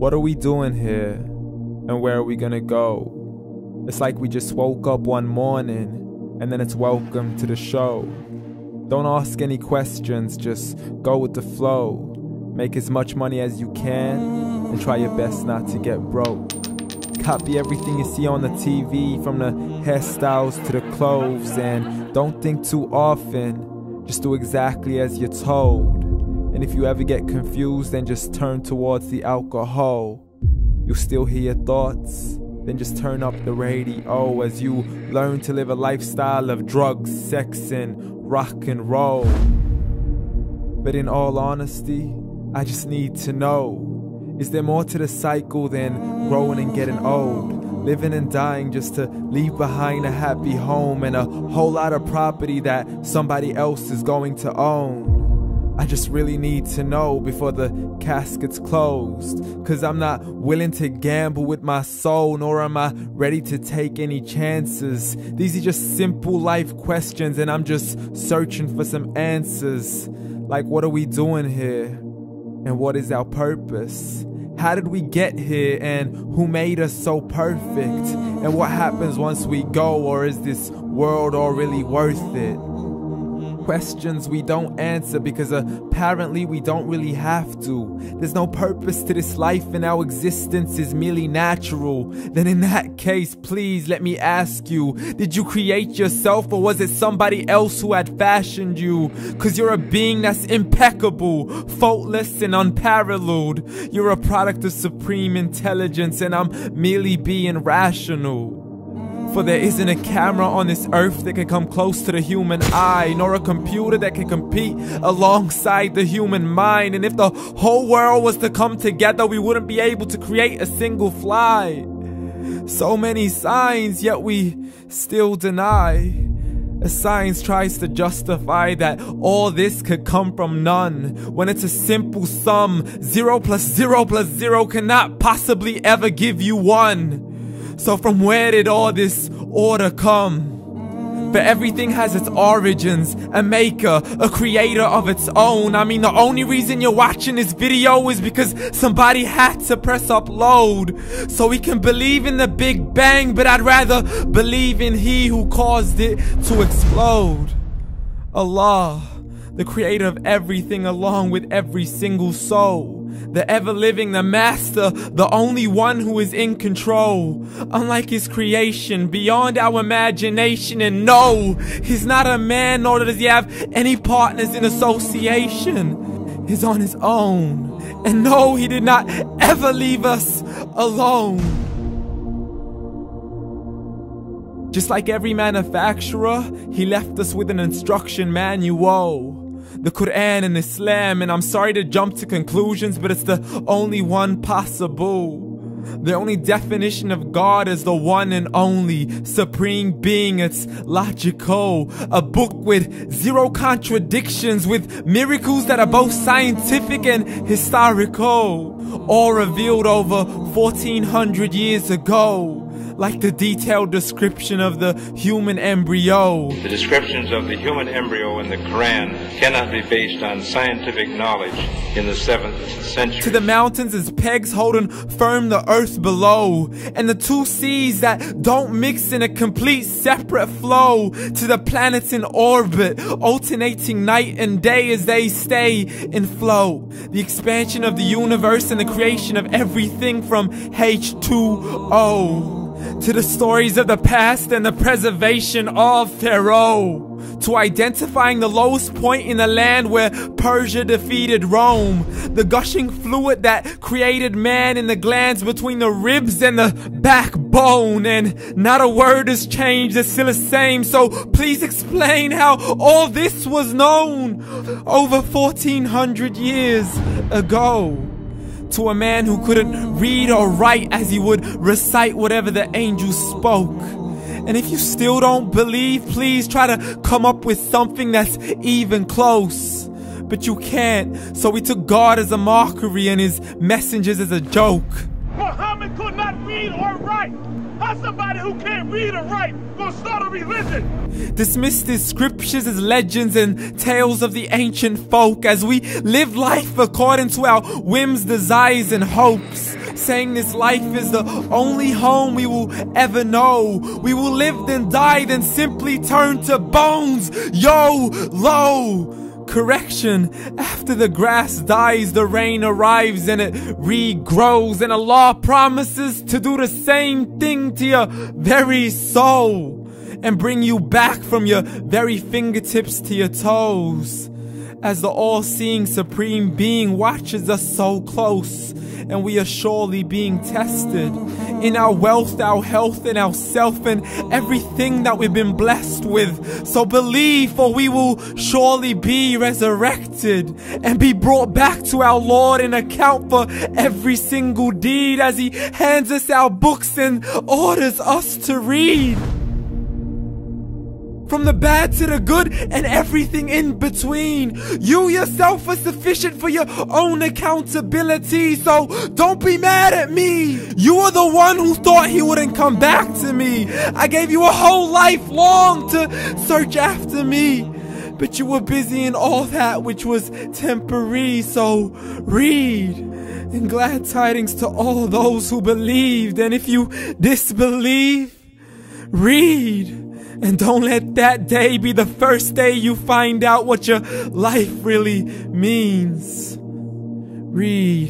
What are we doing here? And where are we gonna go? It's like we just woke up one morning and then it's welcome to the show. Don't ask any questions, just go with the flow. Make as much money as you can and try your best not to get broke. Copy everything you see on the TV, from the hairstyles to the clothes, and don't think too often, just do exactly as you're told. And if you ever get confused, then just turn towards the alcohol. You'll still hear your thoughts, then just turn up the radio as you learn to live a lifestyle of drugs, sex, and rock and roll. But in all honesty, I just need to know, is there more to the cycle than growing and getting old? Living and dying just to leave behind a happy home and a whole lot of property that somebody else is going to own. I just really need to know before the casket's closed, 'cause I'm not willing to gamble with my soul, nor am I ready to take any chances. These are just simple life questions and I'm just searching for some answers. Like, what are we doing here? And what is our purpose? How did we get here, and who made us so perfect? And what happens once we go, or is this world all really worth it? Questions we don't answer because apparently we don't really have to. There's no purpose to this life and our existence is merely natural. Then in that case, please let me ask you, did you create yourself, or was it somebody else who had fashioned you? 'Cause you're a being that's impeccable, faultless and unparalleled. You're a product of supreme intelligence and I'm merely being rational. For there isn't a camera on this earth that can come close to the human eye, nor a computer that can compete alongside the human mind. And if the whole world was to come together, we wouldn't be able to create a single fly. So many signs, yet we still deny. As science tries to justify that all this could come from none, when it's a simple sum. 0 plus 0 plus 0 cannot possibly ever give you 1. So from where did all this order come? For everything has its origins, a maker, a creator of its own. I mean, the only reason you're watching this video is because somebody had to press upload. So we can believe in the Big Bang, but I'd rather believe in He who caused it to explode. Allah, the creator of everything along with every single soul. The ever-living, the master, the only one who is in control. Unlike his creation, beyond our imagination. And no, he's not a man, nor does he have any partners in association. He's on his own. And no, he did not ever leave us alone. Just like every manufacturer, he left us with an instruction manual. The Quran and Islam, and I'm sorry to jump to conclusions, but it's the only one possible. The only definition of God is the one and only supreme being. It's logical, a book with 0 contradictions, with miracles that are both scientific and historical, all revealed over 1400 years ago. Like the detailed description of the human embryo. The descriptions of the human embryo in the Quran cannot be based on scientific knowledge in the 7th century. To the mountains as pegs holding firm the earth below, and the 2 seas that don't mix in a complete separate flow. To the planets in orbit, alternating night and day as they stay in flow. The expansion of the universe and the creation of everything from H2O. To the stories of the past and the preservation of Pharaoh. To identifying the lowest point in the land where Persia defeated Rome. The gushing fluid that created man in the glands between the ribs and the backbone. And not a word has changed, it's still the same. So please explain how all this was known over 1400 years ago. To a man who couldn't read or write, as he would recite whatever the angels spoke. And if you still don't believe, please try to come up with something that's even close. But you can't, so we took God as a mockery and his messengers as a joke. Muhammad could not read or write. How's somebody who can't read or write gonna start a religion? Dismissed his scriptures as legends and tales of the ancient folk, as we live life according to our whims, desires, and hopes. saying this life is the only home we will ever know. We will live then die, then simply turn to bones. YOLO! Correction, after the grass dies, the rain arrives and it regrows, and Allah promises to do the same thing to your very soul and bring you back from your very fingertips to your toes, as the all-seeing supreme being watches us so close, and we are surely being tested in our wealth, our health, and our self, and everything that we've been blessed with. So believe, for we will surely be resurrected and be brought back to our Lord and account for every single deed, as He hands us our books and orders us to read. From the bad to the good and everything in between. You yourself are sufficient for your own accountability, so don't be mad at me. You are the one who thought He wouldn't come back to me. I gave you a whole life long to search after me, but you were busy in all that which was temporary. So read, and glad tidings to all those who believed. And if you disbelieve, read. And don't let that day be the first day you find out what your life really means. Read.